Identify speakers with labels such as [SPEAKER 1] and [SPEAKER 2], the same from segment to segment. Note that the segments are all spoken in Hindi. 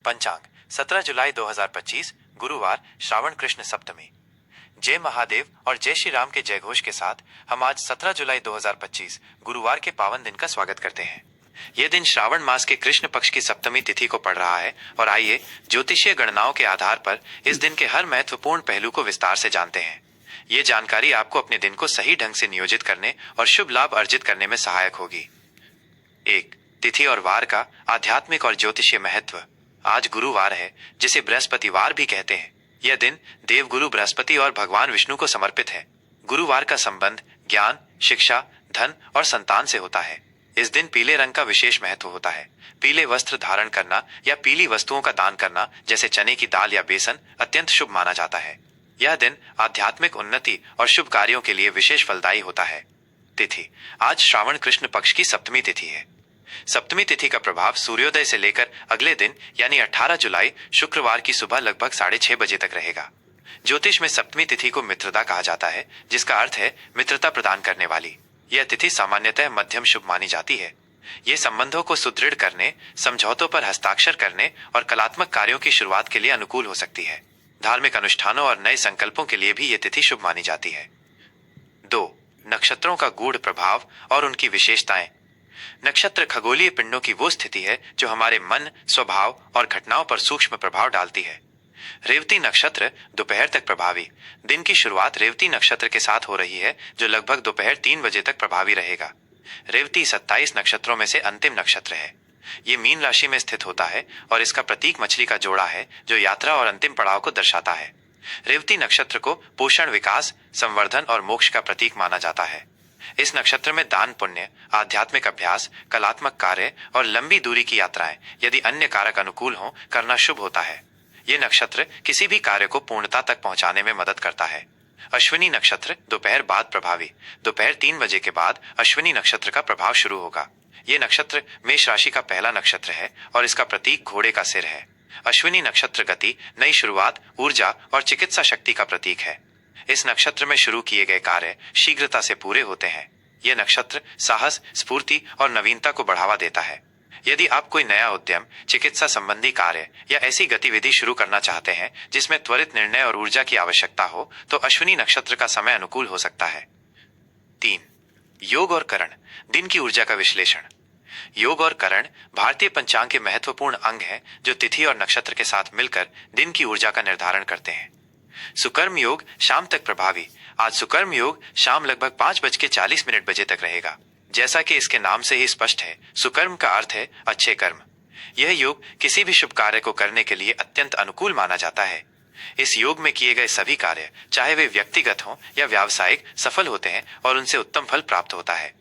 [SPEAKER 1] पंचांग 17 जुलाई 2025 गुरुवार श्रावण कृष्ण सप्तमी। जय महादेव और जय श्री राम के जयघोष के साथ हम आज 17 जुलाई 2025 गुरुवार के पावन दिन का स्वागत करते हैं। यह दिन श्रावण मास के कृष्ण पक्ष की सप्तमी तिथि को पड़ रहा है और आइए ज्योतिषीय गणनाओं के आधार पर इस दिन के हर महत्वपूर्ण पहलू को विस्तार से जानते हैं। ये जानकारी आपको अपने दिन को सही ढंग से नियोजित करने और शुभ लाभ अर्जित करने में सहायक होगी। 1. तिथि और वार का आध्यात्मिक और ज्योतिषीय महत्व। आज गुरुवार है, जिसे बृहस्पतिवार भी कहते हैं। यह दिन देवगुरु बृहस्पति और भगवान विष्णु को समर्पित है। गुरुवार का संबंध ज्ञान, शिक्षा, धन और संतान से होता है। इस दिन पीले रंग का विशेष महत्व होता है। पीले वस्त्र धारण करना या पीली वस्तुओं का दान करना, जैसे चने की दाल या बेसन, अत्यंत शुभ माना जाता है। यह दिन आध्यात्मिक उन्नति और शुभ कार्यों के लिए विशेष फलदायी होता है। तिथि। आज श्रावण कृष्ण पक्ष की सप्तमी तिथि है। सप्तमी तिथि का प्रभाव सूर्योदय से लेकर अगले दिन यानी 18 जुलाई शुक्रवार की सुबह लगभग 6:30 बजे तक रहेगा। ज्योतिष में सप्तमी तिथि को मित्रता कहा जाता है, जिसका अर्थ है मित्रता प्रदान करने वाली। यह तिथि सामान्यतः मध्यम शुभ मानी जाती है। ये संबंधों को सुदृढ़ करने, समझौतों पर हस्ताक्षर करने और कलात्मक कार्यों की शुरुआत के लिए अनुकूल हो सकती है। धार्मिक अनुष्ठानों और नए संकल्पों के लिए भी ये तिथि शुभ मानी जाती है। 2. नक्षत्रों का गूढ़ प्रभाव और उनकी विशेषताएं। नक्षत्र खगोलीय पिंडों की वो स्थिति है जो हमारे मन, स्वभाव और घटनाओं पर सूक्ष्म प्रभाव डालती है। रेवती नक्षत्र दोपहर तक प्रभावी। दिन की शुरुआत रेवती नक्षत्र के साथ हो रही है, जो लगभग दोपहर 3 बजे तक प्रभावी रहेगा। रेवती 27 नक्षत्रों में से अंतिम नक्षत्र है। ये मीन राशि में स्थित होता है और इसका प्रतीक मछली का जोड़ा है, जो यात्रा और अंतिम पड़ाव को दर्शाता है। रेवती नक्षत्र को पोषण, विकास, संवर्धन और मोक्ष का प्रतीक माना जाता है। इस नक्षत्र में दान, पुण्य, आध्यात्मिक अभ्यास, कलात्मक कार्य और लंबी दूरी की यात्राएं, यदि अन्य कारक अनुकूल हों, करना शुभ होता है। ये नक्षत्र किसी भी कार्य को पूर्णता तक पहुंचाने में मदद करता है। अश्विनी नक्षत्र दोपहर बाद प्रभावी। दोपहर 3 बजे के बाद अश्विनी नक्षत्र का प्रभाव शुरू होगा। ये नक्षत्र मेष राशि का पहला नक्षत्र है और इसका प्रतीक घोड़े का सिर है। अश्विनी नक्षत्र गति, नई शुरुआत, ऊर्जा और चिकित्सा शक्ति का प्रतीक है। इस नक्षत्र में शुरू किए गए कार्य शीघ्रता से पूरे होते हैं। यह नक्षत्र साहस, स्फूर्ति और नवीनता को बढ़ावा देता है। यदि आप कोई नया उद्यम, चिकित्सा संबंधी कार्य या ऐसी गतिविधि शुरू करना चाहते हैं जिसमें त्वरित निर्णय और ऊर्जा की आवश्यकता हो, तो अश्विनी नक्षत्र का समय अनुकूल हो सकता है। 3. योग और करण, दिन की ऊर्जा का विश्लेषण। योग और करण भारतीय पंचांग के महत्वपूर्ण अंग हैं, जो तिथि और नक्षत्र के साथ मिलकर दिन की ऊर्जा का निर्धारण करते हैं। सुकर्म योग शाम तक प्रभावी। आज सुकर्म योग शाम लगभग 5:40 बजे तक रहेगा। जैसा कि इसके नाम से ही स्पष्ट है, सुकर्म का अर्थ है अच्छे कर्म। यह योग किसी भी शुभ कार्य को करने के लिए अत्यंत अनुकूल माना जाता है। इस योग में किए गए सभी कार्य, चाहे वे व्यक्तिगत हों या व्यावसायिक, सफल होते हैं और उनसे उत्तम फल प्राप्त होता है।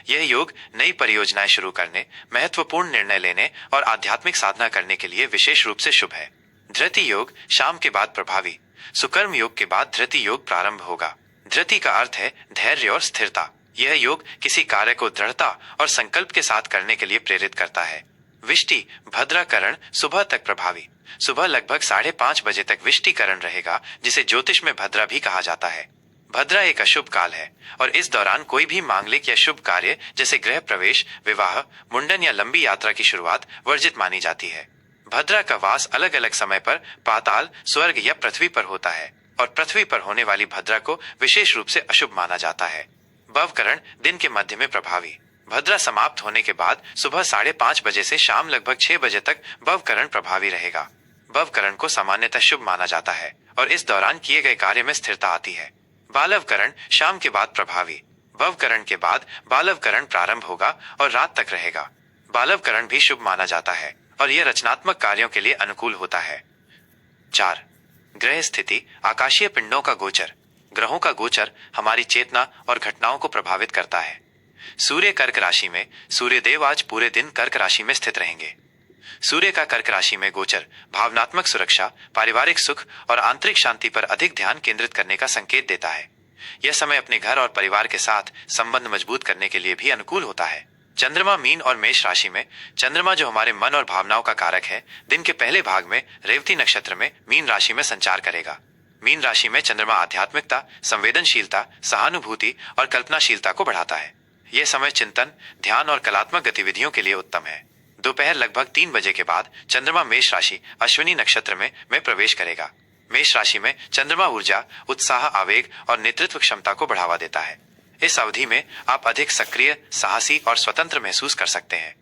[SPEAKER 1] यह योग नई परियोजनाएं शुरू करने, महत्वपूर्ण निर्णय लेने और आध्यात्मिक साधना करने के लिए विशेष रूप से शुभ है। धृति योग शाम के बाद प्रभावी। सुकर्म योग के बाद धृति योग प्रारंभ होगा। धृति का अर्थ है धैर्य और स्थिरता। यह योग किसी कार्य को दृढ़ता और संकल्प के साथ करने के लिए प्रेरित करता है। विष्टि भद्राकरण सुबह तक प्रभावी। सुबह लगभग 5:30 बजे तक विष्टिकरण रहेगा, जिसे ज्योतिष में भद्रा भी कहा जाता है। भद्रा एक अशुभ काल है और इस दौरान कोई भी मांगलिक या शुभ कार्य जैसे गृह प्रवेश, विवाह, मुंडन या लंबी यात्रा की शुरुआत वर्जित मानी जाती है। भद्रा का वास अलग अलग समय पर पाताल, स्वर्ग या पृथ्वी पर होता है और पृथ्वी पर होने वाली भद्रा को विशेष रूप से अशुभ माना जाता है। भवकरण दिन के मध्य में प्रभावी। भद्रा समाप्त होने के बाद सुबह 5:30 बजे से शाम लगभग 6 बजे तक भवकरण प्रभावी रहेगा। भवकरण को सामान्यतः शुभ माना जाता है और इस दौरान किए गए कार्य में स्थिरता आती है। बालवकरण शाम के बाद प्रभावी। भवकरण के बाद बालवकरण प्रारंभ होगा और रात तक रहेगा। बालवकरण भी शुभ माना जाता है और यह रचनात्मक कार्यों के लिए अनुकूल होता है। 4. ग्रह स्थिति, आकाशीय पिंडों का गोचर। ग्रहों का गोचर हमारी चेतना और घटनाओं को प्रभावित करता है। सूर्य कर्क राशि में। सूर्यदेव आज पूरे दिन कर्क राशि में स्थित रहेंगे। सूर्य का कर्क राशि में गोचर भावनात्मक सुरक्षा, पारिवारिक सुख और आंतरिक शांति पर अधिक ध्यान केंद्रित करने का संकेत देता है। यह समय अपने घर और परिवार के साथ संबंध मजबूत करने के लिए भी अनुकूल होता है। चंद्रमा मीन और मेष राशि में। चंद्रमा, जो हमारे मन और भावनाओं का कारक है, दिन के पहले भाग में रेवती नक्षत्र में मीन राशि में संचार करेगा। मीन राशि में चंद्रमा आध्यात्मिकता, संवेदनशीलता, सहानुभूति और कल्पनाशीलता को बढ़ाता है। यह समय चिंतन, ध्यान और कलात्मक गतिविधियों के लिए उत्तम है। दोपहर लगभग 3 बजे के बाद चंद्रमा मेष राशि अश्विनी नक्षत्र में प्रवेश करेगा। मेष राशि में चंद्रमा ऊर्जा, उत्साह, आवेग और नेतृत्व क्षमता को बढ़ावा देता है। इस अवधि में आप अधिक सक्रिय, साहसी और स्वतंत्र महसूस कर सकते हैं।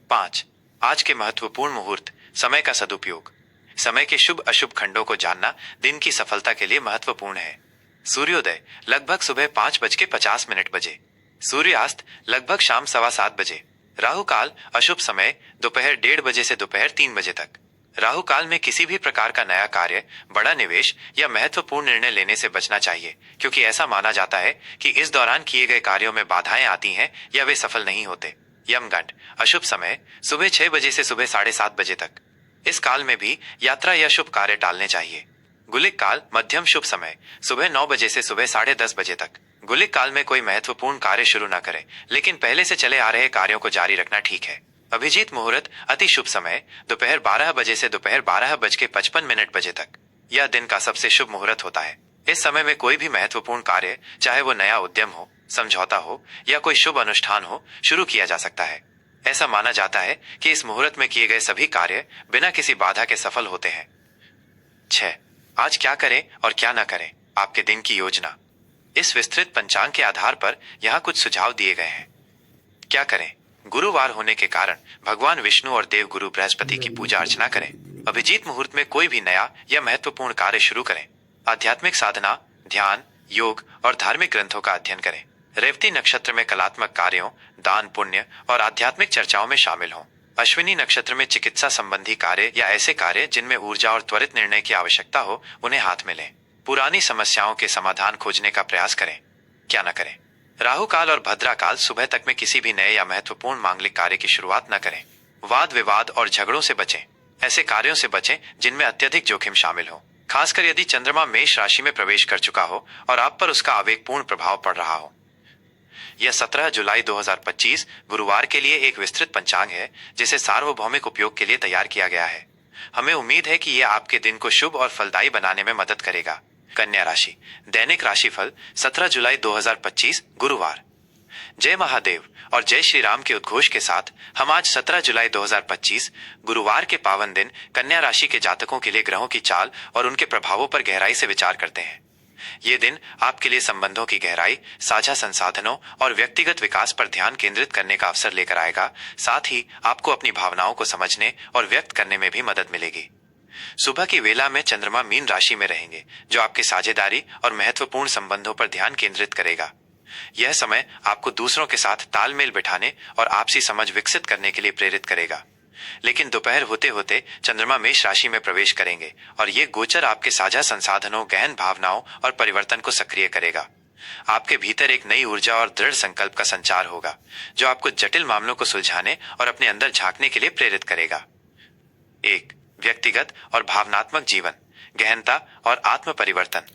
[SPEAKER 1] 5. आज के महत्वपूर्ण मुहूर्त, समय का सदुपयोग। समय के शुभ अशुभ खंडों को जानना दिन की सफलता के लिए महत्वपूर्ण है। सूर्योदय लगभग सुबह 5:50 बजे। सूर्यास्त लगभग शाम 7:15 बजे। राहु काल अशुभ समय दोपहर 1:30 से दोपहर 3 बजे तक। राहु काल में किसी भी प्रकार का नया कार्य, बड़ा निवेश या महत्वपूर्ण निर्णय लेने से बचना चाहिए, क्योंकि ऐसा माना जाता है कि इस दौरान किए गए कार्यों में बाधाएं आती हैं या वे सफल नहीं होते। यमगंड अशुभ समय सुबह 6 बजे से सुबह 7:30 बजे तक। इस काल में भी यात्रा या शुभ कार्य टालने चाहिए। गुलिक काल मध्यम शुभ समय सुबह 9 बजे से सुबह 10:30 बजे तक। गुलिक काल में कोई महत्वपूर्ण कार्य शुरू न करें, लेकिन पहले से चले आ रहे कार्यों को जारी रखना ठीक है। अभिजीत मुहूर्त अति शुभ समय दोपहर 12 बजे से दोपहर 12:55 तक। यह दिन का सबसे शुभ मुहूर्त होता है। इस समय में कोई भी महत्वपूर्ण कार्य, चाहे वो नया उद्यम हो, समझौता हो या कोई शुभ अनुष्ठान हो, शुरू किया जा सकता है। ऐसा माना जाता है कि इस मुहूर्त में किए गए सभी कार्य बिना किसी बाधा के सफल होते हैं। 6. आज क्या करें और क्या न करें, आपके दिन की योजना। इस विस्तृत पंचांग के आधार पर यहाँ कुछ सुझाव दिए गए हैं। क्या करें? गुरुवार होने के कारण भगवान विष्णु और देव गुरु बृहस्पति की पूजा अर्चना करें। अभिजीत मुहूर्त में कोई भी नया या महत्वपूर्ण कार्य शुरू करें। आध्यात्मिक साधना, ध्यान, योग और धार्मिक ग्रंथों का अध्ययन करें। रेवती नक्षत्र में कलात्मक कार्यों, दान पुण्य और आध्यात्मिक चर्चाओं में शामिल हों। अश्विनी नक्षत्र में चिकित्सा संबंधी कार्य या ऐसे कार्य जिनमें ऊर्जा और त्वरित निर्णय की आवश्यकता हो, उन्हें हाथ में लें। पुरानी समस्याओं के समाधान खोजने का प्रयास करें। क्या न करें? राहु काल और भद्रा काल सुबह तक में किसी भी नए या महत्वपूर्ण मांगलिक कार्य की शुरुआत न करें। वाद विवाद और झगड़ों से बचें। ऐसे कार्यों से बचें जिनमें अत्यधिक जोखिम शामिल हो, खासकर यदि चंद्रमा मेष राशि में प्रवेश कर चुका हो और आप पर उसका आवेगपूर्ण प्रभाव पड़ रहा हो। यह 17 जुलाई 2025 गुरुवार के लिए एक विस्तृत पंचांग है, जिसे सार्वभौमिक उपयोग के लिए तैयार किया गया है। हमें उम्मीद है कि यह आपके दिन को शुभ और फलदायी बनाने में मदद करेगा। कन्या राशि दैनिक राशिफल 17 जुलाई 2025 गुरुवार। जय महादेव और जय श्री राम के उद्घोष के साथ हम आज 17 जुलाई 2025 गुरुवार के पावन दिन कन्या राशि के जातकों के लिए ग्रहों की चाल और उनके प्रभावों पर गहराई से विचार करते हैं। ये दिन आपके लिए संबंधों की गहराई, साझा संसाधनों और व्यक्तिगत विकास पर ध्यान केंद्रित करने का अवसर लेकर आएगा। साथ ही आपको अपनी भावनाओं को समझने और व्यक्त करने में भी मदद मिलेगी। सुबह की वेला में चंद्रमा मीन राशि में रहेंगे, जो आपकी साझेदारी और महत्वपूर्ण संबंधों पर ध्यान केंद्रित करेगा। यह समय आपको दूसरों के साथ तालमेल बिठाने और आपसी समझ विकसित करने के लिए प्रेरित करेगा। लेकिन दोपहर होते होते चंद्रमा मेष राशि में प्रवेश करेंगे और ये गोचर आपके साझा संसाधनों, गहन भावनाओं और परिवर्तन को सक्रिय करेगा। आपके भीतर एक नई ऊर्जा और दृढ़ संकल्प का संचार होगा, जो आपको जटिल मामलों को सुलझाने और अपने अंदर झांकने के लिए प्रेरित करेगा। 1. व्यक्तिगत और भावनात्मक जीवन, गहनता और आत्म परिवर्तन।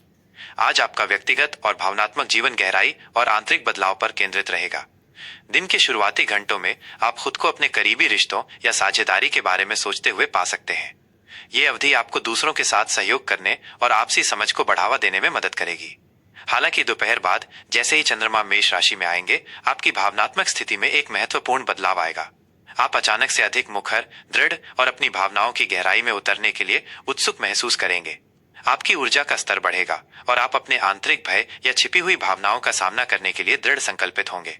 [SPEAKER 1] आज आपका व्यक्तिगत और भावनात्मक जीवन गहराई और आंतरिक बदलाव पर केंद्रित रहेगा। दिन के शुरुआती घंटों में आप खुद को अपने करीबी रिश्तों या साझेदारी के बारे में सोचते हुए पा सकते हैं। ये अवधि आपको दूसरों के साथ सहयोग करने और आपसी समझ को बढ़ावा देने में मदद करेगी। हालांकि दोपहर बाद जैसे ही चंद्रमा मेष राशि में आएंगे, आपकी भावनात्मक स्थिति में एक महत्वपूर्ण बदलाव आएगा। आप अचानक से अधिक मुखर, दृढ़ और अपनी भावनाओं की गहराई में उतरने के लिए उत्सुक महसूस करेंगे। आपकी ऊर्जा का स्तर बढ़ेगा और आप अपने आंतरिक भय या छिपी हुई भावनाओं का सामना करने के लिए दृढ़ संकल्पित होंगे।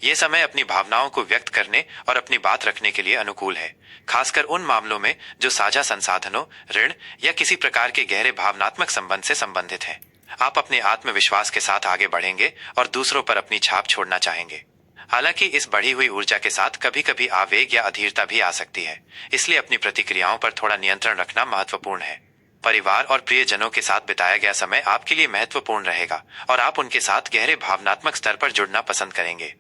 [SPEAKER 1] ये समय अपनी भावनाओं को व्यक्त करने और अपनी बात रखने के लिए अनुकूल है, खासकर उन मामलों में जो साझा संसाधनों, ऋण या किसी प्रकार के गहरे भावनात्मक संबंध से संबंधित हैं। आप अपने आत्मविश्वास के साथ आगे बढ़ेंगे और दूसरों पर अपनी छाप छोड़ना चाहेंगे। हालांकि इस बढ़ी हुई ऊर्जा के साथ कभी कभी आवेग या अधीरता भी आ सकती है, इसलिए अपनी प्रतिक्रियाओं पर थोड़ा नियंत्रण रखना महत्वपूर्ण है। परिवार और प्रियजनों के साथ बिताया गया समय आपके लिए महत्वपूर्ण रहेगा और आप उनके साथ गहरे भावनात्मक स्तर पर जुड़ना पसंद करेंगे।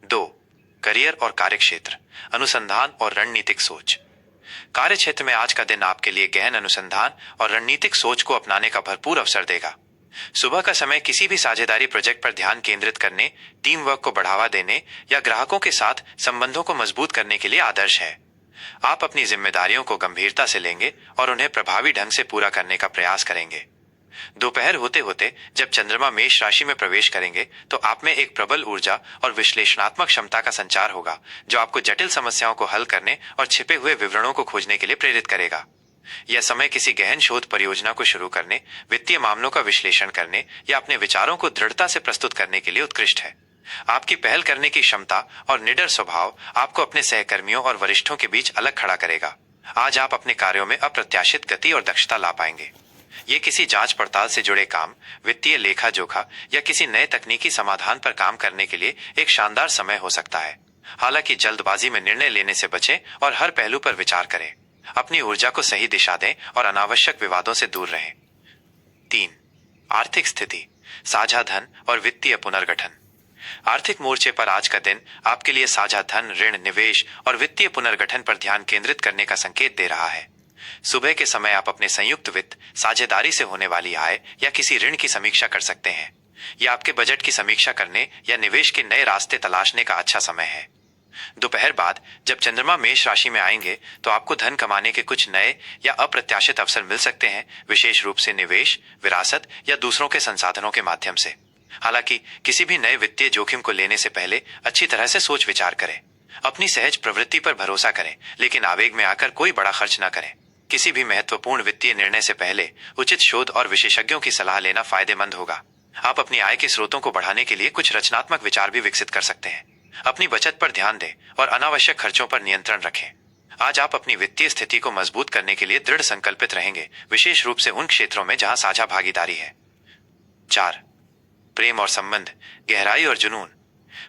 [SPEAKER 1] 2. करियर और कार्यक्षेत्र, अनुसंधान और रणनीतिक सोच। कार्य क्षेत्र में आज का दिन आपके लिए गहन अनुसंधान और रणनीतिक सोच को अपनाने का भरपूर अवसर देगा। सुबह का समय किसी भी साझेदारी प्रोजेक्ट पर ध्यान केंद्रित करने, टीम वर्क को बढ़ावा देने या ग्राहकों के साथ संबंधों को मजबूत करने के लिए आदर्श है। आप अपनी जिम्मेदारियों को गंभीरता से लेंगे और उन्हें प्रभावी ढंग से पूरा करने का प्रयास करेंगे। दोपहर होते होते जब चंद्रमा मेष राशि में प्रवेश करेंगे तो आप में एक प्रबल ऊर्जा और विश्लेषणात्मक क्षमता का संचार होगा, जो आपको जटिल समस्याओं को हल करने और छिपे हुए विवरणों को खोजने के लिए प्रेरित करेगा। यह समय किसी गहन शोध परियोजना को शुरू करने, वित्तीय मामलों का विश्लेषण करने या अपने विचारों को दृढ़ता से प्रस्तुत करने के लिए उत्कृष्ट है। आपकी पहल करने की क्षमता और निडर स्वभाव आपको अपने सहकर्मियों और वरिष्ठों के बीच अलग खड़ा करेगा। आज आप अपने कार्यों में अप्रत्याशित गति और दक्षता ला पाएंगे। ये किसी जांच पड़ताल से जुड़े काम, वित्तीय लेखा जोखा या किसी नए तकनीकी समाधान पर काम करने के लिए एक शानदार समय हो सकता है। हालांकि जल्दबाजी में निर्णय लेने से बचें और हर पहलू पर विचार करें। अपनी ऊर्जा को सही दिशा दें और अनावश्यक विवादों से दूर रहें। 3. आर्थिक स्थिति, साझा धन और वित्तीय पुनर्गठन। आर्थिक मोर्चे पर आज का दिन आपके लिए साझा धन, ऋण, निवेश और वित्तीय पुनर्गठन पर ध्यान केंद्रित करने का संकेत दे रहा है। सुबह के समय आप अपने संयुक्त वित्त, साझेदारी से होने वाली आय या किसी ऋण की समीक्षा कर सकते हैं। यह आपके बजट की समीक्षा करने या निवेश के नए रास्ते तलाशने का अच्छा समय है। दोपहर बाद जब चंद्रमा मेष राशि में आएंगे तो आपको धन कमाने के कुछ नए या अप्रत्याशित अवसर मिल सकते हैं, विशेष रूप से निवेश, विरासत या दूसरों के संसाधनों के माध्यम से। हालांकि किसी भी नए वित्तीय जोखिम को लेने से पहले अच्छी तरह से सोच विचार करें। अपनी सहज प्रवृत्ति पर भरोसा करें, लेकिन आवेग में आकर कोई बड़ा खर्च न करें। किसी भी महत्वपूर्ण वित्तीय निर्णय से पहले उचित शोध और विशेषज्ञों की सलाह लेना फायदेमंद होगा। आप अपनी आय के स्रोतों को बढ़ाने के लिए कुछ रचनात्मक विचार भी विकसित कर सकते हैं। अपनी बचत पर ध्यान दें और अनावश्यक खर्चों पर नियंत्रण रखें। आज आप अपनी वित्तीय स्थिति को मजबूत करने के लिए दृढ़ संकल्पित रहेंगे, विशेष रूप से उन क्षेत्रों में जहां साझा भागीदारी है। 4. प्रेम और संबंध, गहराई और जुनून।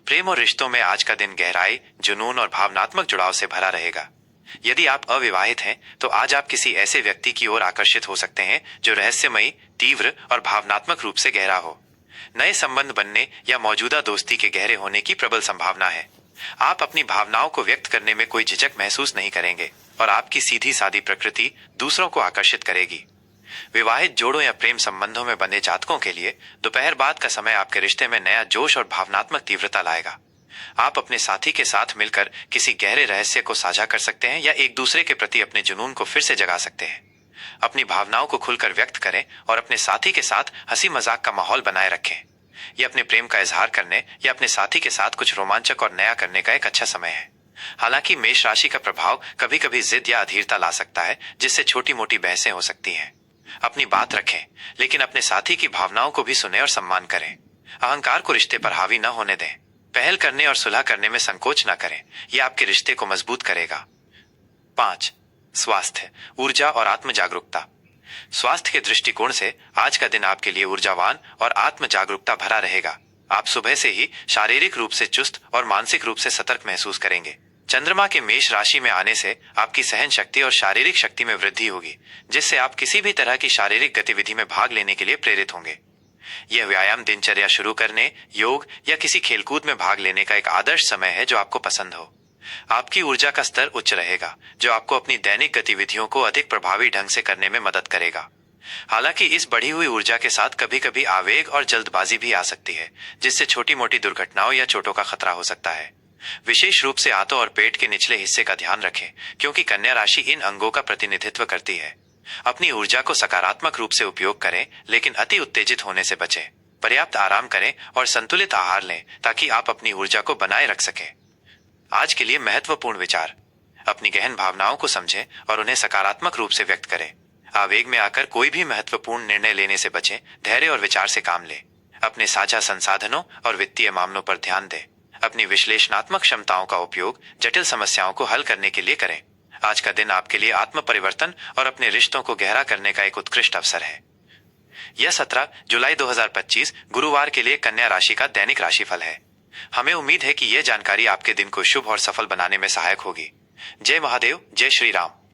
[SPEAKER 1] प्रेम और रिश्तों में आज का दिन गहराई, जुनून और भावनात्मक जुड़ाव से भरा रहेगा। यदि आप अविवाहित हैं तो आज आप किसी ऐसे व्यक्ति की ओर आकर्षित हो सकते हैं जो रहस्यमयी, तीव्र और भावनात्मक रूप से गहरा हो। नए संबंध बनने या मौजूदा दोस्ती के गहरे होने की प्रबल संभावना है। आप अपनी भावनाओं को व्यक्त करने में कोई झिझक महसूस नहीं करेंगे और आपकी सीधी सादी प्रकृति दूसरों को आकर्षित करेगी। विवाहित जोड़ों या प्रेम संबंधों में बंधे जातकों के लिए दोपहर बाद का समय आपके रिश्ते में नया जोश और भावनात्मक तीव्रता लाएगा। आप अपने साथी के साथ मिलकर किसी गहरे रहस्य को साझा कर सकते हैं या एक दूसरे के प्रति अपने जुनून को फिर से जगा सकते हैं। अपनी भावनाओं को खुलकर व्यक्त करें और अपने साथी के साथ हंसी मजाक का माहौल बनाए रखें। यह अपने प्रेम का इजहार करने या अपने साथी के साथ कुछ रोमांचक और नया करने का एक अच्छा समय है। हालांकि मेष राशि का प्रभाव कभी कभी जिद या अधीरता ला सकता है, जिससे छोटी मोटी बहसें हो सकती हैं। अपनी बात रखें, लेकिन अपने साथी की भावनाओं को भी सुने और सम्मान करें। अहंकार को रिश्ते पर हावी न होने दें। पहल करने और सुलह करने में संकोच न करें, यह आपके रिश्ते को मजबूत करेगा। 5. स्वास्थ्य, ऊर्जा और आत्म जागरूकता। स्वास्थ्य के दृष्टिकोण से आज का दिन आपके लिए ऊर्जावान और आत्म जागरूकता भरा रहेगा। आप सुबह से ही शारीरिक रूप से चुस्त और मानसिक रूप से सतर्क महसूस करेंगे। चंद्रमा के मेष राशि में आने से आपकी सहन शक्ति और शारीरिक शक्ति में वृद्धि होगी, जिससे आप किसी भी तरह की शारीरिक गतिविधि में भाग लेने के लिए प्रेरित होंगे। यह व्यायाम, दिनचर्या शुरू करने, योग या किसी खेलकूद में भाग लेने का एक आदर्श समय है जो आपको पसंद हो। आपकी ऊर्जा का स्तर उच्च रहेगा, जो आपको अपनी दैनिक गतिविधियों को अधिक प्रभावी ढंग से करने में मदद करेगा। हालांकि इस बढ़ी हुई ऊर्जा के साथ कभी कभी आवेग और जल्दबाजी भी आ सकती है, जिससे छोटी मोटी दुर्घटनाओं या चोटों का खतरा हो सकता है। विशेष रूप से हाथों और पेट के निचले हिस्से का ध्यान रखें, क्योंकि कन्या राशि इन अंगों का प्रतिनिधित्व करती है। अपनी ऊर्जा को सकारात्मक रूप से उपयोग करें, लेकिन अति उत्तेजित होने से बचें। पर्याप्त आराम करें और संतुलित आहार लें ताकि आप अपनी ऊर्जा को बनाए रख सकें। आज के लिए महत्वपूर्ण विचार, अपनी गहन भावनाओं को समझें और उन्हें सकारात्मक रूप से व्यक्त करें। आवेग में आकर कोई भी महत्वपूर्ण निर्णय लेने से बचें, धैर्य और विचार से काम लें। अपने साझा संसाधनों और वित्तीय मामलों पर ध्यान दें। अपनी विश्लेषणात्मक क्षमताओं का उपयोग जटिल समस्याओं को हल करने के लिए करें। आज का दिन आपके लिए आत्म परिवर्तन और अपने रिश्तों को गहरा करने का एक उत्कृष्ट अवसर है। यह 17 जुलाई 2025 गुरुवार के लिए कन्या राशि का दैनिक राशिफल है। हमें उम्मीद है कि यह जानकारी आपके दिन को शुभ और सफल बनाने में सहायक होगी। जय महादेव, जय श्री राम।